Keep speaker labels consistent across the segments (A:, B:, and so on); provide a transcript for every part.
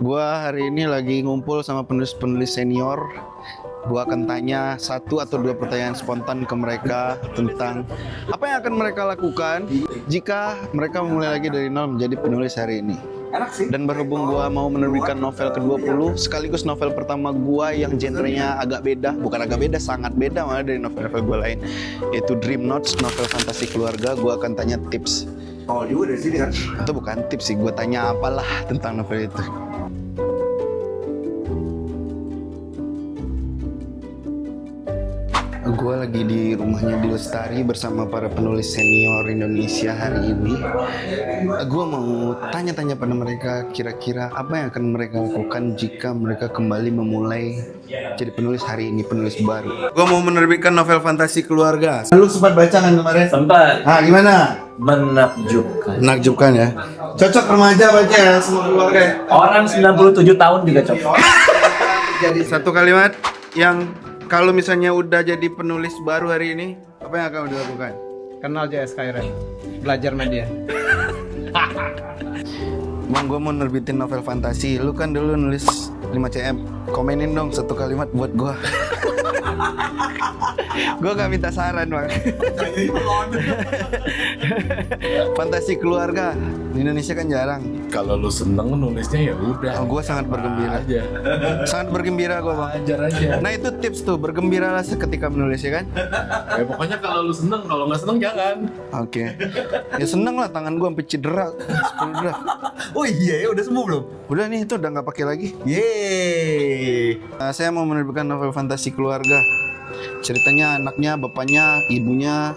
A: Gua hari ini lagi ngumpul sama penulis-penulis senior. Gua akan tanya satu atau dua pertanyaan spontan ke mereka tentang apa yang akan mereka lakukan jika mereka memulai lagi dari nol menjadi penulis hari ini. Dan berhubung gua mau menerbitkan novel ke-20 sekaligus novel pertama gua yang genrenya agak beda, bukan agak beda, sangat beda malah dari novel-novel gua lain, yaitu Dream Notes, novel fantasi keluarga. Gua akan tanya tips.
B: Oh juga dari sini kan?
A: Itu bukan tips sih, gua tanya apalah tentang novel itu. Gue lagi di rumahnya di Lestari bersama para penulis senior Indonesia hari ini. Gue mau tanya-tanya pada mereka kira-kira apa yang akan mereka lakukan jika mereka kembali memulai jadi penulis hari ini, penulis baru. Gue mau menerbitkan novel fantasi keluarga. Lu sempat baca kan kemarin?
C: Sempat.
A: Gimana?
C: Menakjubkan.
A: Menakjubkan ya? Cocok remaja baca ya, semua keluarga ya?
C: Orang 97 tahun juga cocok.
A: Jadi satu kalimat yang kalau misalnya udah jadi penulis baru hari ini, apa yang akan dilakukan?
D: Kenal JS Kairen, belajar media.
A: Bang, gue mau nerbitin novel fantasi. Lu kan dulu nulis 5 cm. Komenin dong satu kalimat buat gue. Gue gak minta saran, Bang. Fantasi keluarga di Indonesia kan jarang.
E: Kalau lu seneng nulisnya ya udah.
A: Gue sangat bergembira
E: aja.
A: Sangat bergembira gue, Bang.
E: Ajar aja.
A: Nah itu tips tuh, bergembiralah seketika menulis ya kan?
E: Ya pokoknya kalau lu seneng, kalau nggak seneng jangan.
A: Oke. Ya seneng lah, tangan gue sampai cedera. 10 draft.
B: Oh iya ya udah sembuh belum?
A: Udah nih, itu udah nggak pakai lagi.
B: Yeay.
A: Saya mau menerbitkan novel fantasi keluarga. Ceritanya anaknya, bapaknya, ibunya,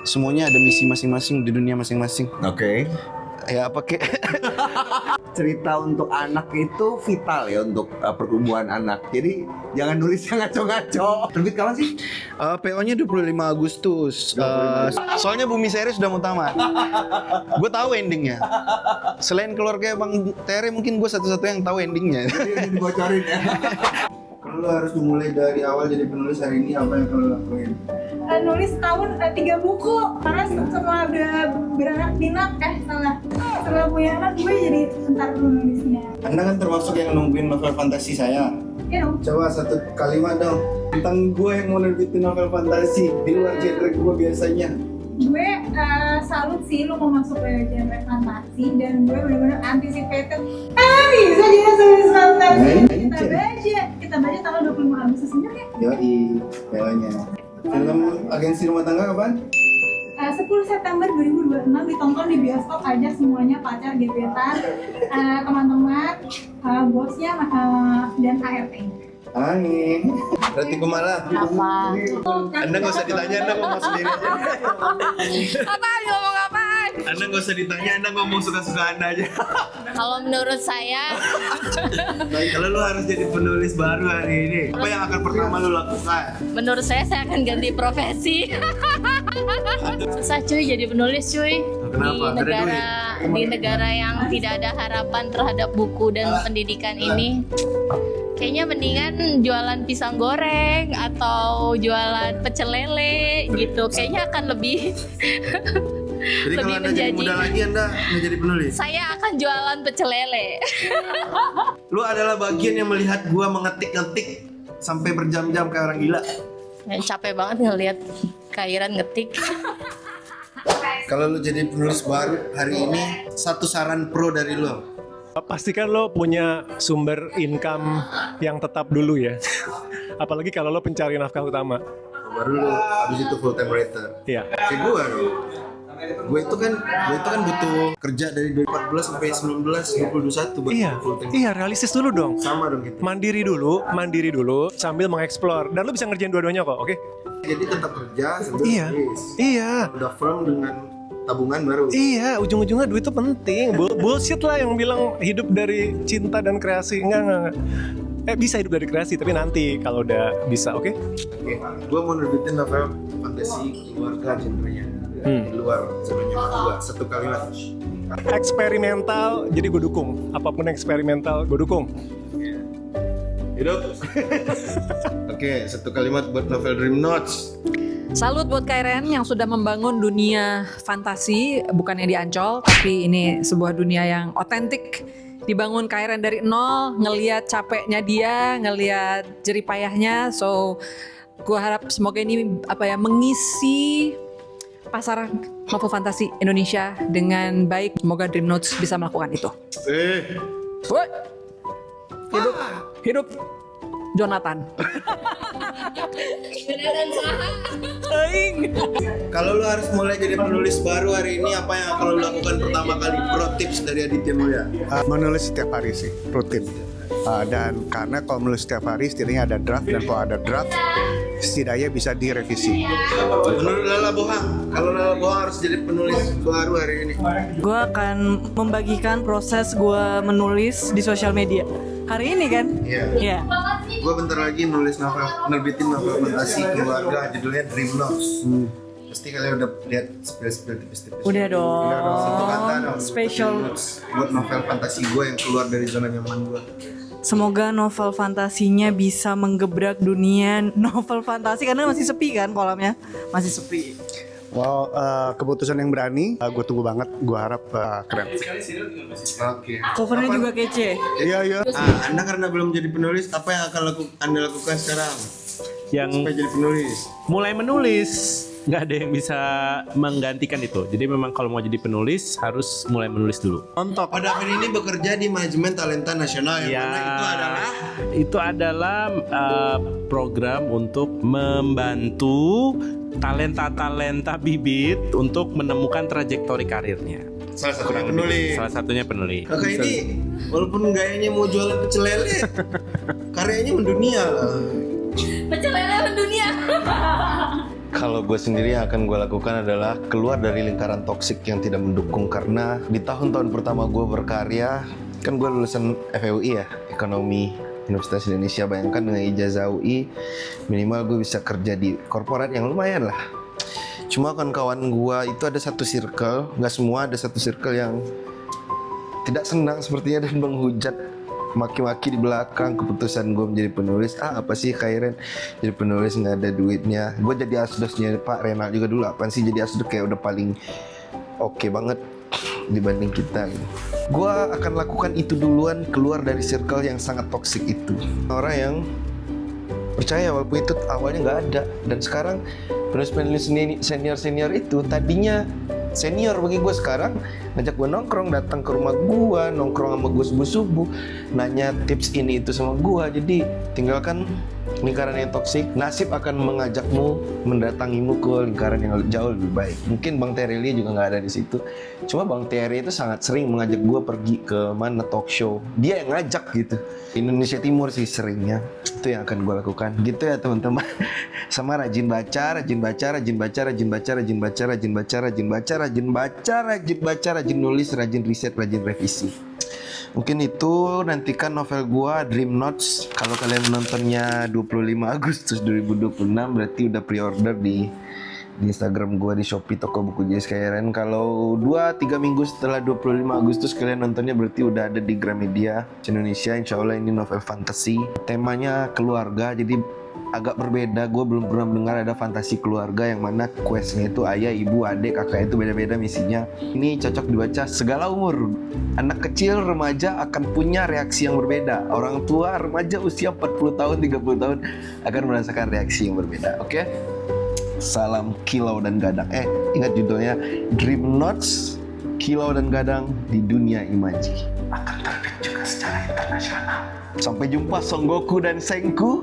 A: semuanya ada misi masing-masing di dunia masing-masing.
B: Oke.
A: Ya pakai
B: Cerita untuk anak itu vital ya untuk pertumbuhan anak. Jadi jangan nulis yang ngaco-ngaco. Terbit kapan sih?
A: PO-nya 25 Agustus. Soalnya Bumi Seri sudah mau tamat. Gue tahu endingnya. Selain keluarga Bang Tere, mungkin gue satu-satunya yang tahu endingnya.
B: Jadi udah dibocorin ya.
A: Kalau lo harus memulai dari awal jadi penulis hari ini, apa yang lo lakuin?
F: Nulis tahun 3 buku karena setelah udah beranak pinak setelah punya anak gue jadi bentar dulu nulisnya.
A: Anda kan termasuk yang nungguin novel fantasi saya.
F: Ya dong.
A: Coba satu kalimat dong tentang gue yang mau nerbitin novel fantasi di luar genre gue biasanya.
F: Gue salut sih lo mau masuk ke genre fantasi dan gue benar-benar anticipated. Bisa jadi nulis fantasi. Kita baca tanggal 25 Agustus bener ya?
A: Yoi, filmnya. Film Agensi Rumah Tangga kapan?
F: 10 September 2026 ditonton di bioskop aja semuanya, pacar, gebetan, teman-teman, bosnya, dan ART.
A: Angin. Berarti Kumala.
G: Apa?
A: Anda nggak usah ditanya, Anda ngomong sendiri aja.
G: Apaan? Ngomong apaan?
A: Anda nggak usah ditanya, Anda ngomong suka-suka Anda aja.
G: Kalau menurut saya,
A: Kalau lu harus jadi penulis baru hari ini, apa yang akan pertama lu lakukan?
G: menurut saya akan ganti profesi. Susah cuy jadi penulis cuy.
A: Kenapa?
G: Di negara yang tidak ada harapan terhadap buku dan pendidikan ini. Kayaknya mendingan jualan pisang goreng atau jualan pecel lele gitu. Kayaknya akan lebih
A: Jadi kalau Anda jadi muda lagi, Anda mau jadi penulis?
G: Saya akan jualan pecel lele.
A: Lu adalah bagian yang melihat gua mengetik-ngetik sampai berjam-jam kayak orang gila.
G: Capek banget ngelihat Kairan ngetik.
A: Kalau lu jadi penulis baru hari ini, satu saran pro dari lu.
H: Pastikan lo punya sumber income yang tetap dulu ya. Apalagi kalau lo pencari nafkah utama.
A: Baru lu habis itu full time writer.
H: Iya.
A: Kayak gua dong. Gue itu kan butuh kerja dari 2014 sampai 2021 buat
H: Iya.
A: full time.
H: Iya, realistis dulu dong.
A: Sama dong gitu.
H: Mandiri dulu sambil mengeksplor. Dan lo bisa ngerjain dua-duanya kok, oke?
A: Jadi tetap kerja sambil
H: Iya.
A: nulis.
H: Iya.
A: Udah firm dengan tabungan baru.
H: Iya, ujung-ujungnya duit itu penting. Bullshit lah yang bilang hidup dari cinta dan kreasi. Enggak. Bisa hidup dari kreasi, tapi nanti kalau udah bisa, oke?
A: Oke, gue mau nerbitin novel fantasi keluarga genrenya. Di luar genrenya gua, satu kalimat.
H: Eksperimental, jadi gue dukung. Apapun eksperimental, gue dukung.
A: Hidup. Oke, satu kalimat buat novel Dream Notes.
I: Salut buat Kairen yang sudah membangun dunia fantasi, bukannya di Ancol, tapi ini sebuah dunia yang otentik, dibangun Kairen dari nol, ngelihat capeknya dia, ngelihat jeripayahnya. So gue harap semoga ini mengisi pasar novel fantasi Indonesia dengan baik. Semoga Dream Notes bisa melakukan itu. Woi, hidup Jonathan.
A: Kalau lu harus mulai jadi penulis baru hari ini, apa yang akan lu lakukan pertama kali? Pro tips dari Aditya Mulya.
J: Menulis setiap hari sih, rutin. Dan karena kalau menulis setiap hari setidaknya ada draft, dan kalau ada draft setidaknya bisa direvisi.
A: Menurut Lala Bohang, kalau Lala Bohang harus jadi penulis baru hari ini,
K: gue akan membagikan proses gue menulis di sosial media. Hari ini kan?
A: Iya. Gue bentar lagi nerbitin novel fantasi keluarga, judulnya Dream Notes. Pasti kalian udah lihat spill tipis-tipis.
K: Udah dong.
A: Satu kata dong.
K: Special.
A: Buat novel fantasi gue yang keluar dari zona nyaman gue.
K: Semoga novel fantasinya bisa menggebrak dunia novel fantasi, karena masih sepi kan kolamnya, masih sepi.
J: Wow, keputusan yang berani, gue tunggu banget. Gue harap keren.
A: Oke.
K: Covernya juga kece.
J: Iya.
A: Anda karena belum jadi penulis, apa yang akan Anda lakukan sekarang?
L: Yang
A: supaya jadi penulis.
L: Mulai menulis, nggak ada yang bisa menggantikan itu. Jadi memang kalau mau jadi penulis harus mulai menulis dulu.
A: Untuk pada akhir ini bekerja di manajemen talenta nasional yang mana itu adalah
L: program untuk membantu talenta bibit untuk menemukan trajektori karirnya.
A: Salah satunya penulis.
L: Salah satunya penulis.
A: Kakak ini walaupun gayanya mau jualan pecel lele, karyanya mendunia lah.
G: Pecel lele mendunia.
A: Kalau gue sendiri yang akan gue lakukan adalah keluar dari lingkaran toksik yang tidak mendukung, karena di tahun-tahun pertama gue berkarya, kan gue lulusan FEUI ya, Ekonomi Universitas Indonesia. Bayangkan dengan ijazah UI, minimal gue bisa kerja di korporat yang lumayan lah. Cuma kawan-kawan gue itu ada satu circle, nggak semua, ada satu circle yang tidak senang sepertinya dan menghujat, maki-maki di belakang keputusan gue menjadi penulis. Apa sih Kairen jadi penulis nggak ada duitnya? Gue jadi asdosnya Pak Renal juga dulu. Apaan sih jadi asdos, kayak udah paling oke banget dibanding kita gitu. Gue akan lakukan itu duluan, keluar dari circle yang sangat toksik itu. Orang yang percaya walaupun itu awalnya nggak ada. Dan sekarang penulis-penulis senior itu tadinya senior bagi gue, sekarang ngajak gue nongkrong, datang ke rumah gue, nongkrong sama gue subuh-subuh, nanya tips ini itu sama gue. Jadi tinggalkan lingkaran yang toksik, nasib akan mengajakmu, mendatangimu ke lingkaran yang jauh lebih baik. Mungkin Bang Terry juga nggak ada di situ. Cuma Bang Terry itu sangat sering mengajak gue pergi ke mana talk show. Dia yang ngajak gitu. Indonesia Timur sih seringnya. Itu yang akan gue lakukan. Gitu ya teman-teman. Sama rajin baca, rajin nulis, rajin riset, rajin revisi. Mungkin itu, nantikan novel gua Dream Notes. Kalau kalian nontonnya 25 Agustus 2026 berarti udah pre-order di Instagram gua, di Shopee, toko buku JS Kairen. Kalau 2-3 minggu setelah 25 Agustus kalian nontonnya berarti udah ada di Gramedia Indonesia. Insya Allah ini novel fantasi. Temanya keluarga, jadi agak berbeda. Gue belum pernah mendengar ada fantasi keluarga yang mana questnya itu ayah, ibu, adik, kakak itu beda-beda misinya. Ini cocok dibaca segala umur. Anak kecil, remaja akan punya reaksi yang berbeda. Orang tua, remaja usia 40 tahun, 30 tahun akan merasakan reaksi yang berbeda. Oke? Salam Kilau dan Gadang. Ingat judulnya Dream Notes, Kilau dan Gadang di Dunia Imaji. Akan terbit juga secara internasional. Sampai jumpa Son Goku dan Senku.